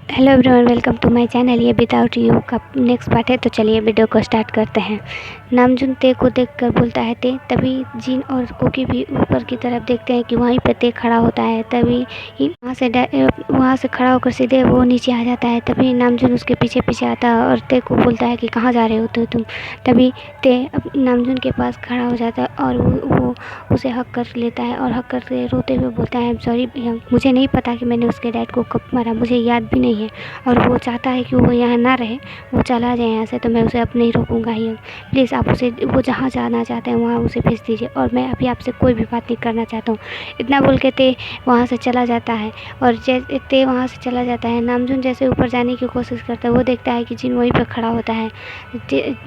Hello everyone, welcome to my channel. ये without you का next part है। तो चलिए वीडियो को स्टार्ट करते हैं। नामजुन ते को देखकर बोलता है ते। तभी जिन और कुकी भी ऊपर की तरफ देखते हैं कि वहीं पे ते खड़ा होता है। तभी वहाँ से खड़ा होकर सीधे वो नीचे आ जाता है। तभी नामजुन उसके पीछे पीछे आता है और ते को बोलता है कि कहाँ जा रहे हो तो तुम। तभी ते नामजुन के पास खड़ा हो जाता है और वो उसे हक कर लेता है और हक करके रोते हुए बोलता है, सॉरी भैया, मुझे नहीं पता कि मैंने उसके डैड को कब मारा, मुझे याद भी नहीं है और वो चाहता है कि वो यहाँ ना रहे, वो चला जाए यहाँ से, तो मैं उसे अब नहीं रोकूंगा ही। प्लीज़ आप उसे, वो जहाँ जाना चाहते हैं वहाँ उसे भेज दीजिए और मैं अभी आपसे कोई भी बात नहीं करना चाहता हूँ। इतना बोल के ते वहाँ से चला जाता है और जैसे ते वहाँ से चला जाता है, नामजुन जैसे ऊपर जाने की कोशिश करता है। वो देखता है कि जिन वहीं पर खड़ा होता है।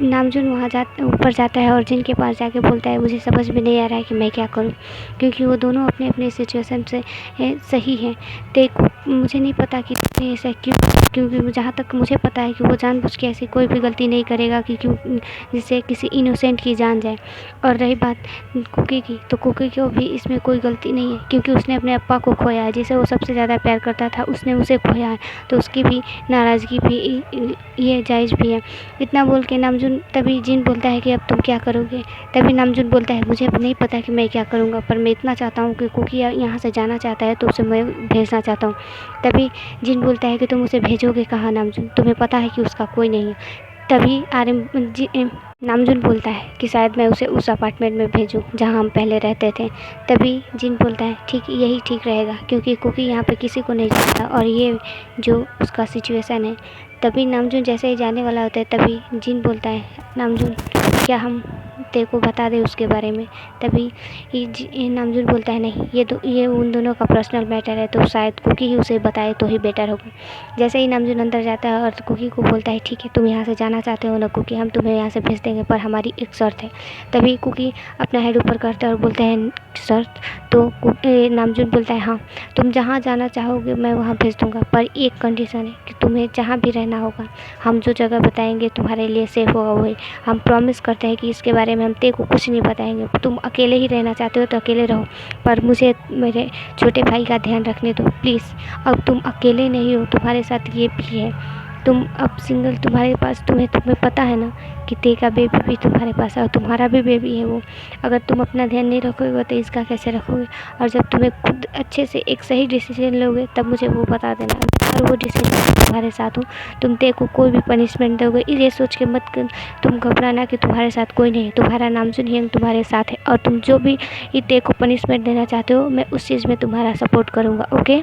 नामजुन वहाँ ऊपर जाता है और जिन के पास जाके बोलता है, मुझे समझ में नहीं आ रहा है कि मैं क्या करूँ, क्योंकि वो दोनों अपने अपने सिचुएशन से सही हैं। ते को मुझे नहीं पता कि ऐसा क्योंकि जहाँ तक मुझे पता है कि वो जानबूझ के ऐसी कोई भी गलती नहीं करेगा कि क्यों जिससे किसी इनोसेंट की जान जाए। और रही बात कुकी की, तो कुकी को भी इसमें कोई गलती नहीं है, क्योंकि उसने अपने अप्पा को खोया है, जिसे वो सबसे ज़्यादा प्यार करता था, उसने उसे खोया है, तो उसकी भी नाराज़गी भी ये जायज़ भी है। इतना बोल के नामजुन, तभी जिन बोलता है कि अब तुम क्या करोगे। तभी नामजुन बोलता है, मुझे अब नहीं पता कि मैं क्या करूँगा, पर मैं इतना चाहता हूँ कि कुकी यहाँ से जाना चाहता है तो उसे मैं भेजना चाहता हूँ। तभी जिन बोलता है कि तुम उसे भेजोगे कहाँ नामजुन, तुम्हें पता है कि उसका कोई नहीं है। तभी नामजुन बोलता है कि शायद मैं उसे उस अपार्टमेंट में भेजूँ जहाँ हम पहले रहते थे। तभी जिन बोलता है, ठीक, यही ठीक रहेगा, क्योंकि कुकी यहाँ पे किसी को नहीं जानता और ये जो उसका सिचुएशन है। तभी नामजुन जैसे ही जाने वाला होता है, तभी जिन बोलता है, नामजुन क्या हम ते को बता दें उसके बारे में। तभी नामजुन बोलता है, नहीं, ये उन दोनों का पर्सनल मैटर है, तो शायद कुकी ही उसे बताए तो ही बेटर होगा। जैसे ही नामजुन अंदर जाता है और कुकी को बोलता है, ठीक है, तुम यहाँ से जाना चाहते हो ना कुकी, हम तुम्हें यहाँ से भेज देंगे, पर हमारी एक शर्त है। तभी कुकी अपना हेड ऊपर करता है और बोलते हैं, शर्त? तो नामजुन बोलता है, हाँ, तुम जहाँ जाना चाहोगे मैं वहाँ भेज दूँगा, पर एक कंडीशन है कि तुम्हें जहाँ भी रहना होगा, हम जो जगह बताएंगे तुम्हारे लिए सेफ़ होगा वही। हम प्रॉमिस करते हैं कि इसके बारे में हम ते को कुछ नहीं बताएंगे। तुम अकेले ही रहना चाहते हो तो अकेले रहो, पर मुझे मेरे छोटे भाई का ध्यान रखने दो प्लीज़। अब तुम अकेले नहीं हो, तुम्हारे साथ ये भी है, तुम अब सिंगल, तुम्हारे पास, तुम्हें पता है ना कि ते का बेबी भी तुम्हारे पास है और तुम्हारा भी बेबी है वो। अगर तुम अपना ध्यान नहीं रखोगे तो इसका कैसे रखोगे? और जब तुम्हें खुद अच्छे से एक सही डिसीजन लोगे तब मुझे वो बता देना, और वो डिसीजन तुम्हारे साथ हो। तुम ते को कोई भी पनिशमेंट दोगे ये सोच के मत तुम घबराना कि तुम्हारे साथ कोई नहीं है, तुम्हारा नामजुन ही तुम्हारे साथ है, और तुम जो भी ते को पनिशमेंट देना चाहते हो, मैं उस चीज़ में तुम्हारा सपोर्ट करूँगा, ओके।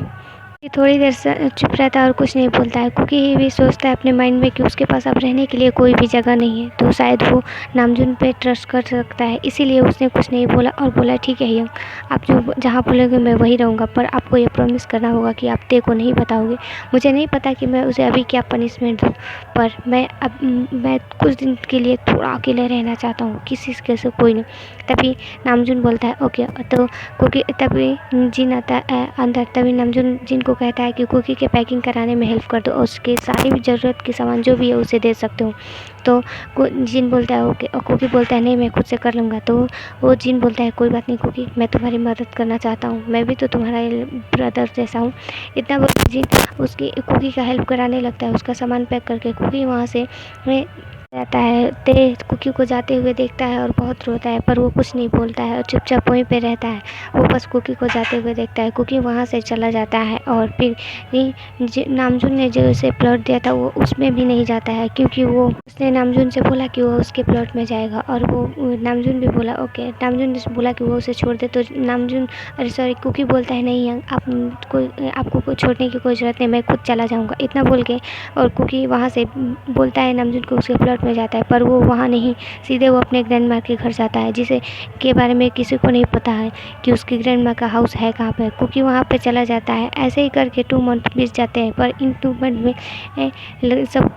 ये थोड़ी देर से चुप रहता है और कुछ नहीं बोलता है, क्योंकि ये भी सोचता है अपने माइंड में कि उसके पास अब रहने के लिए कोई भी जगह नहीं है, तो शायद वो नामजुन पे ट्रस्ट कर सकता है, इसीलिए उसने कुछ नहीं बोला और बोला, ठीक है यंग, आप जो जहाँ बोलोगे मैं वहीं रहूँगा, पर आपको ये प्रॉमिस करना होगा कि आप ते को नहीं बताओगे। मुझे नहीं पता कि मैं उसे अभी क्या पनिशमेंट दूँ, पर मैं कुछ दिन के लिए थोड़ा अकेले रहना चाहता हूँ, किसी के से कोई नहीं। तभी नामजुन बोलता है, ओके। तो क्योंकि तभी जिन आता है अंदर, तभी नामजुन जिन को कहता है कि कुकी के पैकिंग कराने में हेल्प कर दो और उसकी सारी भी ज़रूरत की सामान जो भी है उसे दे सकते हो। तो जिन बोलता है ओके, और कुकी बोलता है, नहीं, मैं खुद से कर लूँगा। तो वो जिन बोलता है, कोई बात नहीं कुकी, मैं तुम्हारी मदद करना चाहता हूँ, मैं भी तो तुम्हारा ब्रदर जैसा हूँ। इतना बोल जिन उसकी कुकी का हेल्प कराने लगता है, उसका सामान पैक करके। कुकी वहाँ से जाता है, ते कुकी को जाते हुए देखता है और बहुत रोता है, पर वो कुछ नहीं बोलता है और चुपचाप वहीं पे रहता है। वो बस कुकी को जाते हुए देखता है। कुकी वहाँ से चला जाता है और फिर नामजुन ने जो उसे प्लॉट दिया था वो उसमें भी नहीं जाता है, क्योंकि वो उसने नामजुन से बोला कि वो उसके प्लॉट में जाएगा, और वो नामजुन भी बोला ओके। नामजुन ने बोला कि वो उसे छोड़ दे, तो नामजुन, अरे सॉरी, कुकी बोलता है, नहीं आपको कोई छोड़ने की कोई ज़रूरत नहीं, मैं खुद चला जाऊँगा। इतना बोल के और कुकी वहाँ से बोलता है नामजुन को उसके प्लॉट में जाता है, पर वो वहाँ नहीं, सीधे वो अपने ग्रैंड माँ के घर जाता है, जिसे के बारे में किसी को नहीं पता है कि उसकी ग्रैंड माँ का हाउस है कहाँ पे। कुकी वहाँ पे चला जाता है। ऐसे ही करके 2 मंथ बीत जाते हैं, पर इन 2 मंथ में सब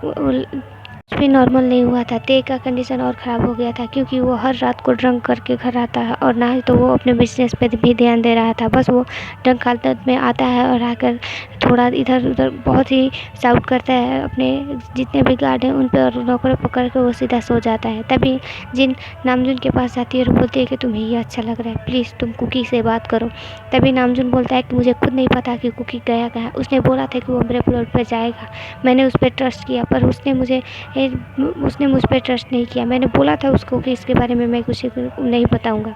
कुछ भी नॉर्मल नहीं हुआ था। ते का कंडीशन और ख़राब हो गया था क्योंकि वो हर रात को ड्रंक करके घर आता है और ना ही तो वो अपने बिजनेस पे भी ध्यान दे रहा था। बस वो ड्रंक हालत में आता है और आकर थोड़ा इधर उधर बहुत ही शाउट करता है अपने जितने भी गार्ड हैं उन पर और नौकरों पकड़ के वो सीधा सो जाता है। तभी जिन नामजुन के पास जाती है और बोलती है कि तुम्हें ये अच्छा लग रहा है, प्लीज़ तुम कुकी से बात करो। तभी नामजुन बोलता है कि मुझे खुद नहीं पता कि कुकी गया कहाँ है। उसने बोला था कि वो मेरे प्लॉट पर जाएगा, मैंने उस पर ट्रस्ट किया पर उसने मुझ पे ट्रस्ट नहीं किया। मैंने बोला था उसको कि इसके बारे में मैं कुछ नहीं बताऊंगा।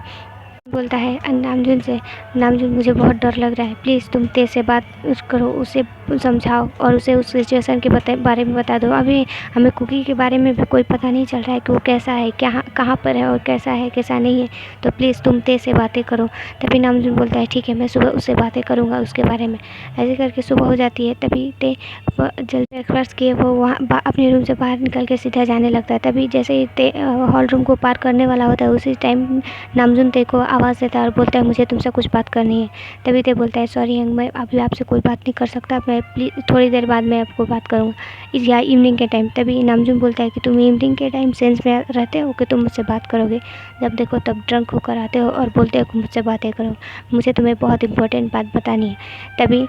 बोलता है नामजुन से, नामजुन मुझे बहुत डर लग रहा है, प्लीज़ तुम ते से बात करो, उसे समझाओ और उसे उस सिचुएशन के बारे में बता दो। अभी हमें कुकी के बारे में भी कोई पता नहीं चल रहा है कि वो कैसा है, क्या कहाँ पर है और कैसा है कैसा नहीं है, तो प्लीज़ तुम ते से बातें करो। तभी नामजुन बोलता है ठीक है, मैं सुबह उससे बातें करूँगा उसके बारे में। ऐसे करके सुबह हो जाती है। तभी ते जल्दी ब्रेकफास्ट किए वो वहाँ अपने रूम से बाहर निकल के सीधा जाने लगता है। तभी जैसे ही ते हॉल रूम को पार करने वाला होता है उसी टाइम नामजुन ते को आवाज़ देता है और बोलता है मुझे तुमसे कुछ बात करनी है। तभी ते बोलता है सॉरी यंग, मैं अभी आपसे कोई बात नहीं कर सकता, मैं प्लीज़ थोड़ी देर बाद मैं आपको बात करूँगा या इवनिंग के टाइम। तभी नामजुन बोलता है कि तुम इवनिंग के टाइम सेंस में रहते हो कि तुम मुझसे बात करोगे, जब देखो तब ड्रंक होकर आते हो और बोलते हो कि मुझसे बातें करो, मुझे तुम्हें बहुत इंपॉर्टेंट बात बतानी है। तभी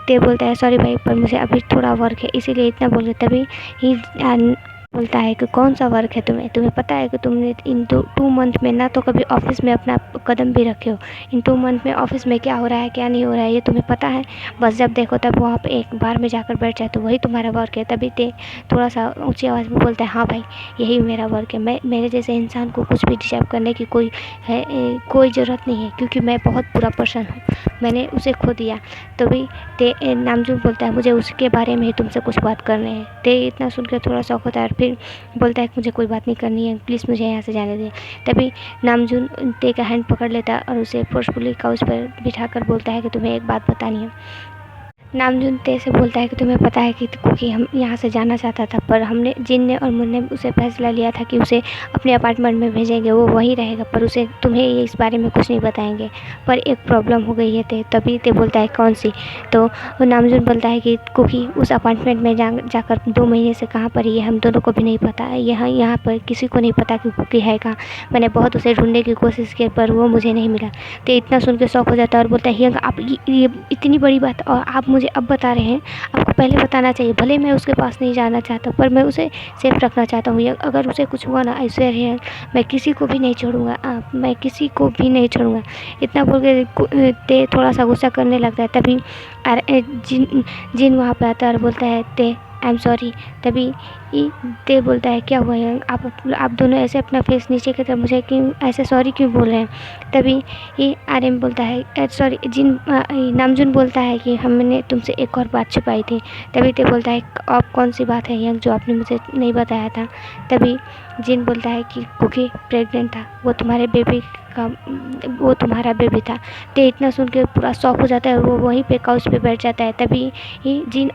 ते बोलता है सॉरी भाई पर मुझे अभी थोड़ा वर्क है इसीलिए इतना बोल रहे। तभी ही बोलता है कि कौन सा वर्क है तुम्हें पता है कि तुमने इन 2 मंथ में ना तो कभी ऑफिस में अपना कदम भी रखे हो, इन 2 मंथ में ऑफिस में क्या हो रहा है क्या नहीं हो रहा है ये तुम्हें पता है, बस जब देखो तब वहाँ पे एक बार में जाकर बैठ जाए तो वही तुम्हारा वर्क है। तभी ते थोड़ा सा ऊँची आवाज़ में बोलता है हाँ भाई यही मेरा वर्क है, मैं मेरे जैसे इंसान को कुछ भी डिस्टर्ब करने की कोई ज़रूरत नहीं है क्योंकि मैं बहुत बुरा पर्सन हूँ, मैंने उसे खो दिया। तभी ते नामजुन बोलता है मुझे उसके बारे में ही तुमसे कुछ बात करने हैं। ते इतना सुन के थोड़ा शौक होता है और फिर बोलता है कि मुझे कोई बात नहीं करनी है, प्लीज़ मुझे यहाँ से जाने दें। तभी नामजुन ते का हैंड पकड़ लेता है और उसे फोर्सफुली काउच पर बिठाकर बोलता है कि तुम्हें एक बात बतानी है। नामजुन ते से बोलता है कि तुम्हें पता है कि क्योंकि हम यहाँ से जाना चाहता था पर हमने जिन ने और मुन ने उसे फैसला लिया था कि उसे अपने अपार्टमेंट में भेजेंगे, वो वहीं रहेगा पर उसे तुम्हें ये इस बारे में कुछ नहीं बताएंगे। पर एक प्रॉब्लम हो गई है ते। तभी ते बोलता है कौन सी। तो नामजुन बोलता है कि क्योंकि उस अपार्टमेंट में जाकर 2 महीने से कहाँ पर ये हम दोनों को भी नहीं पता है, यहाँ पर किसी को नहीं पता कि कुकी है कहाँ। मैंने बहुत उसे ढूंढने की कोशिश की पर वो मुझे नहीं मिला। तो इतना सुन के शौक हो जाता है और बोलता है आप ये इतनी बड़ी बात और आप मुझे अब बता रहे हैं, आपको पहले बताना चाहिए। भले मैं उसके पास नहीं जाना चाहता पर मैं उसे सेफ रखना चाहता हूँ, अगर उसे कुछ हुआ ना आई स्वेयर हियर मैं किसी को भी नहीं छोड़ूंगा, मैं किसी को भी नहीं छोड़ूंगा। इतना बोल के ते थोड़ा सा गुस्सा करने लगता है। तभी जिन वहाँ पे आता है और बोलता है ते आई एम सॉरी। तभी ते बोलता है क्या हुआ है, आप दोनों ऐसे अपना फेस नीचे की तरफ मुझे क्यों ऐसे सॉरी क्यों बोल रहे हैं। तभी ये आर्यन बोलता है सॉरी नामजुन बोलता है कि हमने तुमसे एक और बात छुपाई थी। तभी ते बोलता है अब कौन सी बात है यंग जो आपने मुझे नहीं बताया था। तभी जिन बोलता है कि कुकी प्रेग्नेंट था, वो तुम्हारा बेबी था। ते इतना सुन के पूरा शॉक हो जाता है और वो वहीं पे काउच पे बैठ जाता है। तभी जिन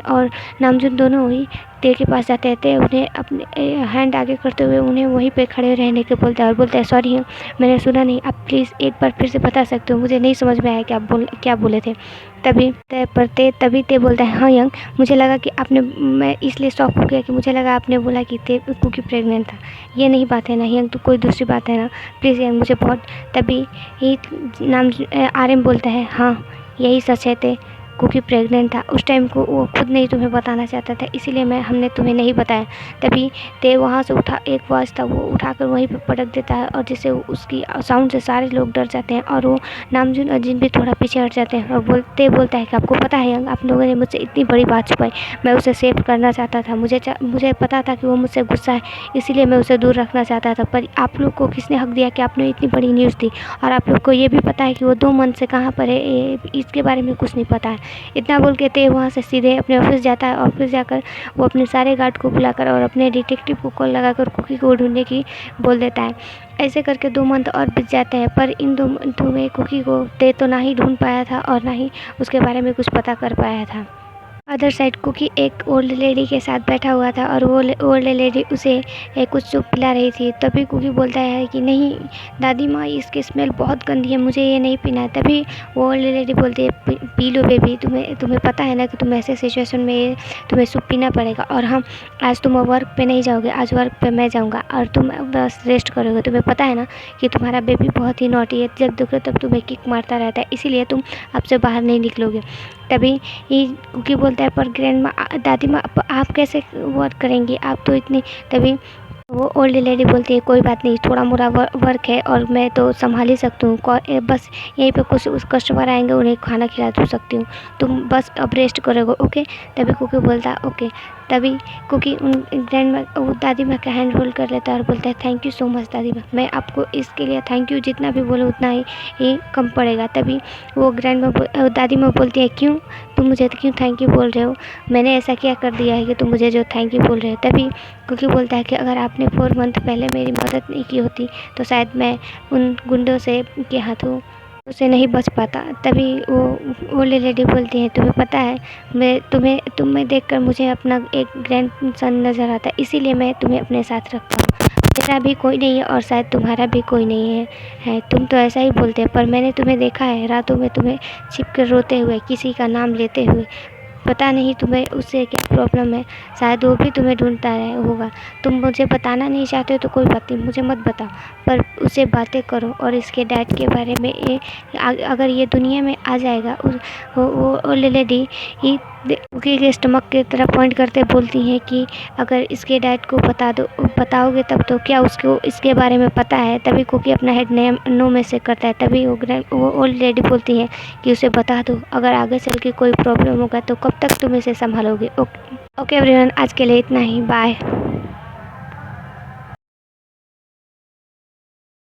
और नामजुन दोनों ही ते के पास जाते हैं। उन्हें अपने हैंड आगे करते हुए उन्हें वहीं पे खड़े रहने के बोलता है और बोलता है सॉरी मैंने सुना नहीं, आप प्लीज़ एक बार फिर से बता सकते हो, मुझे नहीं समझ में आया कि आप क्या बोले थे। तभी ते बोलता है हाँ यंग, मुझे लगा कि मैं इसलिए शॉक हो गया कि मुझे लगा आपने बोला कि ते कुकी प्रेग्नेंट था, ये नहीं बात है ना यंग, तो कोई दूसरी बात है ना प्लीज़ यंग मुझे बहुत। तभी ही नाम आर्यन बोलता है हाँ यही सच है, ते कुकी प्रेग्नेंट था। उस टाइम को वो खुद नहीं तुम्हें बताना चाहता था इसीलिए हमने तुम्हें नहीं बताया। तभी ते वहाँ से एक वॉच था वो उठाकर वहीं पर पटक देता है और जिससे उसकी साउंड से सारे लोग डर जाते हैं और वो नामजुन और जिन भी थोड़ा पीछे हट जाते हैं और बोलता है कि आपको पता है आप लोगों ने मुझसे इतनी बड़ी बात छुपाई, मैं उसे सेव करना चाहता था, मुझे पता था कि वो मुझसे गुस्सा है इसीलिए मैं उसे दूर रखना चाहता था, पर आप लोग को किसने हक दिया कि आपने इतनी बड़ी न्यूज़ दी और आप लोग को ये भी पता है कि वो 2 मंथ से कहाँ पर है, इसके बारे में कुछ नहीं पता है। इतना बोल के ते वहाँ से सीधे अपने ऑफिस जाता है। ऑफिस जाकर वो अपने सारे गार्ड को बुलाकर और अपने डिटेक्टिव को कॉल लगाकर कुकी को ढूंढने की बोल देता है। ऐसे करके 2 मंथ और बीत जाते हैं पर इन 2 मंथों में कुकी को ते तो ना ही ढूंढ पाया था और ना ही उसके बारे में कुछ पता कर पाया था। अदर साइड कुकी एक ओल्ड लेडी के साथ बैठा हुआ था और वो ओल्ड लेडी उसे कुछ सूप पिला रही थी। तभी कुकी बोलता है कि नहीं दादी माँ, इसकी स्मेल बहुत गंदी है, मुझे ये नहीं पीना है। तभी वो ओल्ड लेडी बोलती है पी लो बेबी, तुम्हें पता है ना कि तुम ऐसे सिचुएशन में तुम्हें सूप पीना पड़ेगा, और हम आज तुम वर्क पे नहीं जाओगे, आज वर्क पे मैं जाऊँगा और तुम बस रेस्ट करोगे। तुम्हें पता है ना कि तुम्हारा बेबी बहुत ही नॉटी है, जब देखो तब तुम्हें किक मारता रहता है, इसीलिए तुम अब से बाहर नहीं निकलोगे। तभी ये कुकी बोलता है पर ग्रैंड माँ, दादी माँ, आप कैसे वर्क करेंगी, आप तो इतनी। तभी वो ओल्ड लेडी बोलती है कोई बात नहीं, थोड़ा मोड़ा वर्क है और मैं तो संभाल ही सकती हूँ, बस यहीं पे कुछ उस कस्टमर आएंगे, उन्हें खाना खिला दू सकती हूँ, तुम बस अब रेस्ट करोगे, ओके। तभी कुकी बोलता है ओके। तभी कुकी उन ग्रैंड माँ, वो दादी माँ का हैंड होल्ड कर लेता है और बोलता है थैंक यू सो मच दादी माँ, मैं आपको इसके लिए थैंक यू जितना भी बोलो उतना ही कम पड़ेगा। तभी वो ग्रैंड माँ, दादी माँ बोलती है क्यों, तुम मुझे क्यों थैंक यू बोल रहे हो, मैंने ऐसा क्या कर दिया है कि तुम मुझे जो थैंक यू बोल रहे हो। तभी कुकी बोलता है कि अगर आपने 4 मंथ पहले मेरी मदद नहीं की होती तो शायद मैं उन गुंडों से के हाथों उसे नहीं बच पाता। तभी वो लेडी बोलती है तुम्हें पता है, मैं तुम्हें देखकर मुझे अपना एक ग्रैंड सन नज़र आता है, इसीलिए मैं तुम्हें अपने साथ रखता हूँ। मेरा भी कोई नहीं है और शायद तुम्हारा भी कोई नहीं है, तुम तो ऐसा ही बोलते हो, पर मैंने तुम्हें देखा है रातों में तुम्हें छिप कर रोते हुए, किसी का नाम लेते हुए। पता नहीं तुम्हें उससे क्या प्रॉब्लम है, शायद वो भी तुम्हें ढूंढता रहा होगा। तुम मुझे बताना नहीं चाहते हो तो कोई बात नहीं, मुझे मत बताओ, पर उससे बातें करो और इसके डैड के बारे में अगर ये दुनिया में आ जाएगा। वो लेडी ही कुकी के स्टमक की तरफ पॉइंट करते बोलती हैं कि अगर इसके डैड को बताओगे तब तो क्या उसको इसके बारे में पता है। तभी कुकी अपना हेड नो में से करता है। तभी वो ओल्ड लेडी बोलती है कि उसे बता दो, अगर आगे चल के कोई प्रॉब्लम होगा तो कब तक तुम इसे संभालोगे। ओके एवरीवन, आज के लिए इतना ही, बाय।